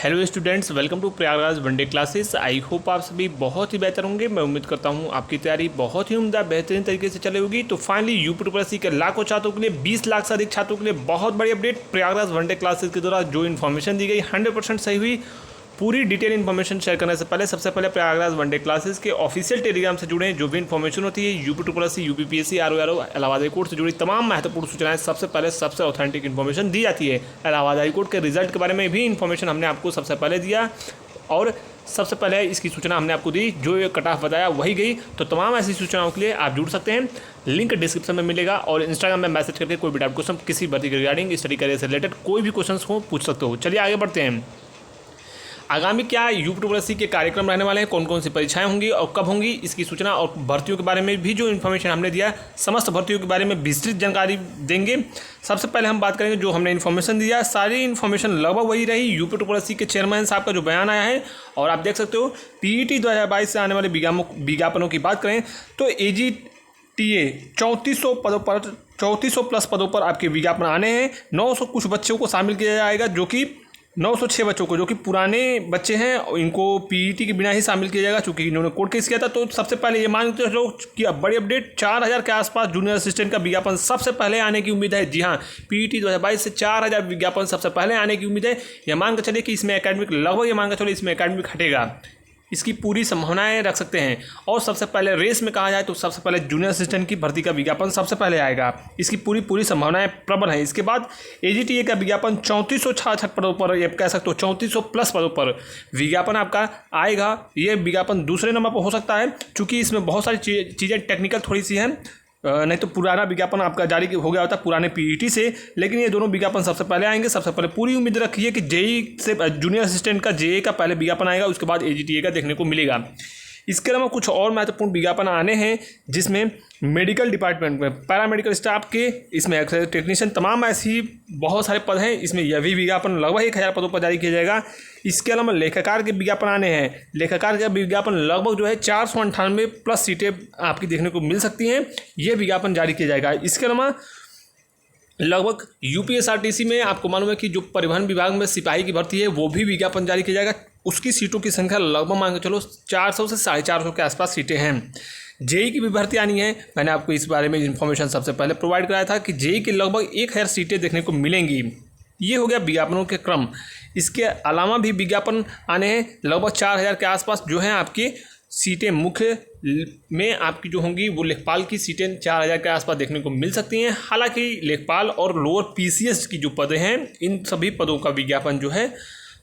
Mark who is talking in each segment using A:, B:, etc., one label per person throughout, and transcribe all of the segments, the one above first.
A: Hello students, welcome to Prayagraj one day classes. I hope आप सभी बहुत ही बेहतर होंगे। मैं उम्मीद करता हूं आपकी तैयारी बहुत ही उम्दा बेहतरीन तरीके से चले होगी। तो फाइनली यूपी के लाखों छात्रों के लिए 20 लाख से अधिक छात्रों के लिए बहुत बड़ी अपडेट। प्रयागराज वनडे क्लासेस के द्वारा जो इन्फॉर्मेशन दी गई 100% सही हुई। पूरी डिटेल इन्फॉर्मेशन शेयर करने से पहले सबसे पहले प्रयागराज वनडे क्लासेस के ऑफिशियल टेलीग्राम से जुड़े जो भी इन्फॉर्मेशन होती है UP UPPSC RO Allahabad high court से जुड़ी तमाम महत्वपूर्ण सूचनाएं सबसे पहले सबसे ऑथेंटिक इन्फॉर्मेशन दी जाती है। इलाहाबाद हाई कोर्ट के रिजल्ट के बारे में भी इन्फॉर्मेशन हमने आपको सबसे पहले दिया और सबसे पहले इसकी सूचना हमने आपको दी। जो ये कट ऑफ बताया वही गई। तो तमाम ऐसी सूचनाओं के लिए आप जुड़ सकते हैं। लिंक डिस्क्रिप्शन में मिलेगा और इंस्टाग्राम में मैसेज करके कोई भी डाउट क्वेश्चन किसी भर्ती के रिगार्डिंग स्टडी करियर से रिलेटेड कोई भी क्वेश्चन हो पूछ सकते हो। चलिए आगे बढ़ते हैं। आगामी क्या यूपी के कार्यक्रम रहने वाले हैं, कौन कौन सी परीक्षाएं होंगी और कब होंगी, इसकी सूचना और भर्तियों के बारे में भी जो इन्फॉर्मेशन हमने दिया, समस्त भर्तियों के बारे में विस्तृत जानकारी देंगे। सबसे पहले हम बात करेंगे जो हमने इन्फॉर्मेशन दिया, सारी इन्फॉर्मेशन लगभग वही रही। यूपी के चेयरमैन साहब का जो बयान आया है और आप देख सकते हो पीईटी 2022 से आने वाले विज्ञापनों की बात करें तो AGTA 3400 प्लस पदों पर आपके विज्ञापन आने हैं। 900 कुछ बच्चों को शामिल किया जाएगा, जो कि 906 बच्चों को, जो कि पुराने बच्चे हैं, इनको पीईटी के बिना ही शामिल किया जाएगा क्योंकि इन्होंने कोर्ट केस किया था। तो सबसे पहले ये मान के चलो कि अब बड़ी अपडेट 4000 के आसपास जूनियर असिस्टेंट का विज्ञापन सबसे पहले आने की उम्मीद है। जी हाँ, पीईटी 2022 से 4000 विज्ञापन सबसे पहले आने की उम्मीद है। यह मान के चलिए कि इसमें एकेडमिक लगभग, ये मान के चलो इसमें एकेडमिक हटेगा, इसकी पूरी संभावनाएं रख सकते हैं। और सबसे पहले रेस में कहा जाए तो सबसे पहले जूनियर असिस्टेंट की भर्ती का विज्ञापन सबसे पहले आएगा, इसकी पूरी संभावनाएं प्रबल हैं। इसके बाद AGTA का विज्ञापन 3466 पदों पर, ये कह सकते हो 3400 प्लस पदों पर विज्ञापन आपका आएगा। ये विज्ञापन दूसरे नंबर पर हो सकता है क्योंकि इसमें बहुत सारी चीज़ें टेक्निकल थोड़ी सी हैं, नहीं तो पुराना विज्ञापन आपका जारी हो गया होता पुराने पीईटी से। लेकिन ये दोनों विज्ञापन सबसे पहले आएंगे। सबसे पहले पूरी उम्मीद रखिए कि जेई से जूनियर असिस्टेंट का जेई का पहले विज्ञापन आएगा, उसके बाद AGTA का देखने को मिलेगा। इसके अलावा कुछ और महत्वपूर्ण विज्ञापन आने हैं जिसमें मेडिकल डिपार्टमेंट में पैरामेडिकल स्टाफ के, इसमें एक्सरे टेक्नीशियन, तमाम ऐसी बहुत सारे पद हैं। इसमें यह भी विज्ञापन लगभग 1000 पदों पर जारी किया जाएगा। इसके अलावा लेखाकार के विज्ञापन आने हैं। लेखाकार का विज्ञापन लगभग जो है 498 प्लस सीटें आपकी देखने को मिल सकती हैं, ये विज्ञापन जारी किया जाएगा। इसके अलावा लगभग UPSRTC में आपको मालूम है कि जो परिवहन विभाग में सिपाही की भर्ती है वो भी विज्ञापन जारी किया जाएगा। उसकी सीटों की संख्या लगभग मान के चलो 400 से 450 के आसपास सीटें हैं। जेई की भी भर्ती आनी है। मैंने आपको इस बारे में इन्फॉर्मेशन सबसे पहले प्रोवाइड कराया था कि जेई की लगभग 1000 सीटें देखने को मिलेंगी। ये हो गया विज्ञापनों के क्रम। इसके अलावा भी विज्ञापन आने हैं लगभग 4000 के आसपास, जो हैं आपकी सीटें मुख्य में आपकी जो होंगी वो लेखपाल की सीटें 4000 के आसपास देखने को मिल सकती हैं। हालांकि लेखपाल और लोअर PCS की जो पद हैं, इन सभी पदों का विज्ञापन जो है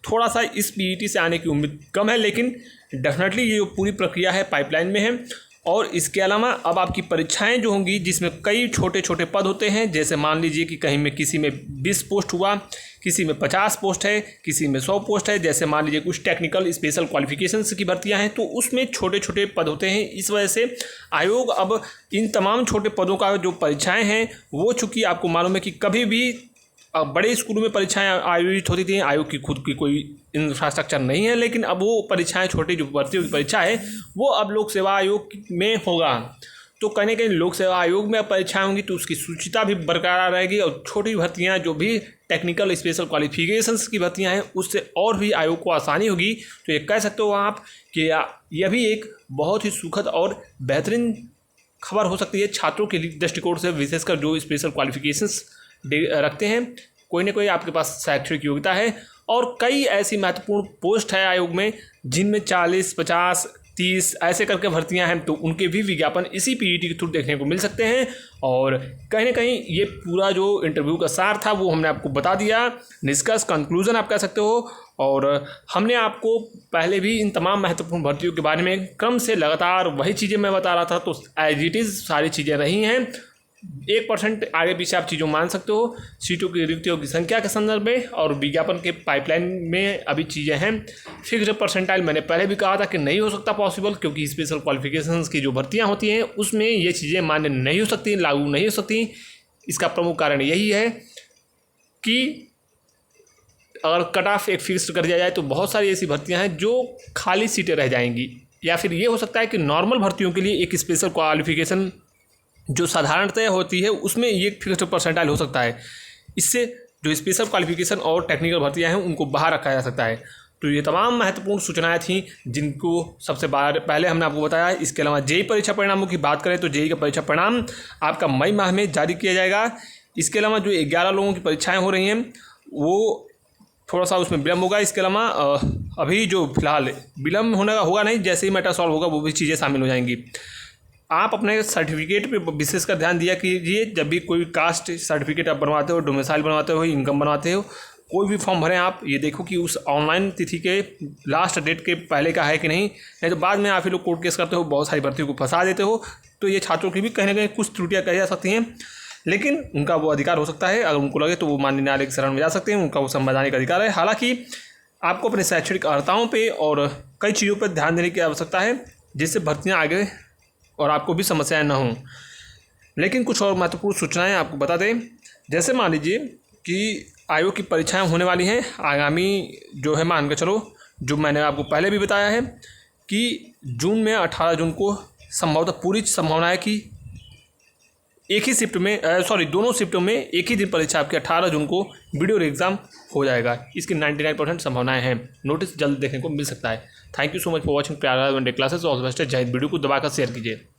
A: थोड़ा सा इस पीईटी से आने की उम्मीद कम है, लेकिन डेफिनेटली ये जो पूरी प्रक्रिया है पाइपलाइन में है। और इसके अलावा अब आपकी परीक्षाएं जो होंगी जिसमें कई छोटे छोटे पद होते हैं, जैसे मान लीजिए कि कहीं में किसी में 20 पोस्ट हुआ, किसी में 50 पोस्ट है, किसी में 100 पोस्ट है। जैसे मान लीजिए कुछ टेक्निकल स्पेशल क्वालिफिकेशंस की भर्तियां हैं तो उसमें छोटे छोटे पद होते हैं। इस वजह से आयोग अब इन तमाम छोटे पदों का जो परीक्षाएँ हैं वो, चूँकि आपको मालूम है कि कभी भी बड़े स्कूलों में परीक्षाएं आयोजित होती थी, आयोग की खुद की कोई इंफ्रास्ट्रक्चर नहीं है, लेकिन अब वो परीक्षाएं, छोटी जो भर्तियों की परीक्षा है वो अब लोक सेवा आयोग में होगा। तो कहीं ना कहीं लोक सेवा आयोग में अब परीक्षाएं होंगी तो उसकी शुचिता भी बरकरार रहेगी और छोटी भर्तियां जो भी टेक्निकल स्पेशल क्वालिफिकेशंस की भर्तियां हैं उससे और भी आयोग को आसानी होगी। तो ये कह सकते हो आप कि यह भी एक बहुत ही सुखद और बेहतरीन खबर हो सकती है छात्रों के दृष्टिकोण से, विशेषकर जो स्पेशल क्वालिफिकेशंस रखते हैं। कोई ना कोई आपके पास शैक्षणिक योग्यता है और कई ऐसी महत्वपूर्ण पोस्ट है आयोग में जिनमें 40, 50, 30 ऐसे करके भर्तियां हैं, तो उनके भी विज्ञापन इसी पीईटी के थ्रू देखने को मिल सकते हैं। और कहीं ना कहीं ये पूरा जो इंटरव्यू का सार था वो हमने आपको बता दिया, निष्कर्ष, कंक्लूजन आप कह सकते हो। और हमने आपको पहले भी इन तमाम महत्वपूर्ण भर्तियों के बारे में क्रम से लगातार वही चीज़ें मैं बता रहा था, तो एज इट इज़ सारी चीज़ें रही हैं। 1% आगे पीछे आप चीज़ों मान सकते हो सीटों की रिक्तियों की संख्या के संदर्भ में, और विज्ञापन के पाइपलाइन में अभी चीज़ें हैं। फिक्स्ड परसेंटाइल मैंने पहले भी कहा था कि नहीं हो सकता पॉसिबल, क्योंकि स्पेशल क्वालिफिकेशंस की जो भर्तियां होती हैं उसमें ये चीज़ें मान्य नहीं हो सकती, लागू नहीं हो सकती। इसका प्रमुख कारण यही है कि अगर कट ऑफ एक फिक्स कर दिया जाए तो बहुत सारी ऐसी भर्तियाँ हैं जो खाली सीटें रह जाएंगी, या फिर ये हो सकता है कि नॉर्मल भर्तियों के लिए एक स्पेशल क्वालिफिकेशन जो साधारणतः होती है उसमें ये फिक्स्ड परसेंटाइल हो सकता है। इससे जो स्पेशल क्वालिफिकेशन और टेक्निकल भर्तियां हैं उनको बाहर रखा जा सकता है। तो ये तमाम महत्वपूर्ण सूचनाएं थी जिनको सबसे पहले हमने आपको बताया। इसके अलावा जेईई परीक्षा परिणामों की बात करें तो जेईई का परीक्षा परिणाम आपका मई माह में जारी किया जाएगा। इसके अलावा जो 11 लोगों की परीक्षाएं हो रही हैं वो थोड़ा सा उसमें विलम्ब होगा। इसके अलावा अभी जो फिलहाल विलम्ब होने का होगा नहीं, जैसे ही मेटा सॉल्व होगा वो भी चीज़ें शामिल हो जाएंगी। आप अपने सर्टिफिकेट पे विशेष कर ध्यान दिया कीजिए। जब भी कोई कास्ट सर्टिफिकेट आप बनवाते हो, डोमिसाइल बनवाते हो, इनकम बनवाते हो, कोई भी फॉर्म भरें आप ये देखो कि उस ऑनलाइन तिथि के लास्ट डेट के पहले का है कि नहीं तो बाद में आप ही लोग कोर्ट केस करते हो, बहुत सारी भर्तियों को फंसा देते हो। तो ये छात्रों की भी कहीं ना कहीं कुछ त्रुटियाँ कही जा सकती हैं, लेकिन उनका वो अधिकार हो सकता है। अगर उनको लगे तो वो माननीय न्यायालय की शरण में जा सकते हैं, उनका वो संवैधानिक अधिकार है। हालांकि आपको अपने शैक्षणिक अर्हताओं पे और कई चीज़ों पर ध्यान देने की आवश्यकता है जिससे भर्तियाँ आगे और आपको भी समस्याएं ना हों। लेकिन कुछ और महत्वपूर्ण सूचनाएं आपको बता दें। जैसे मान लीजिए कि आयोग की परीक्षाएं होने वाली हैं आगामी जो है, मान के चलो, जो मैंने आपको पहले भी बताया है कि जून में 18 जून को संभवतः पूरी संभावना है कि एक ही शिफ्ट में दोनों शिफ्टों में एक ही दिन परीक्षा आपकी 18 जून को वीडियो एग्जाम हो जाएगा। इसकी 99% संभावनाएं हैं। नोटिस जल्द देखने को मिल सकता है। Thank you so much for watching Prayagraj one day classes. All the best. जय हिंद। वीडियो को दबाकर शेयर कीजिए।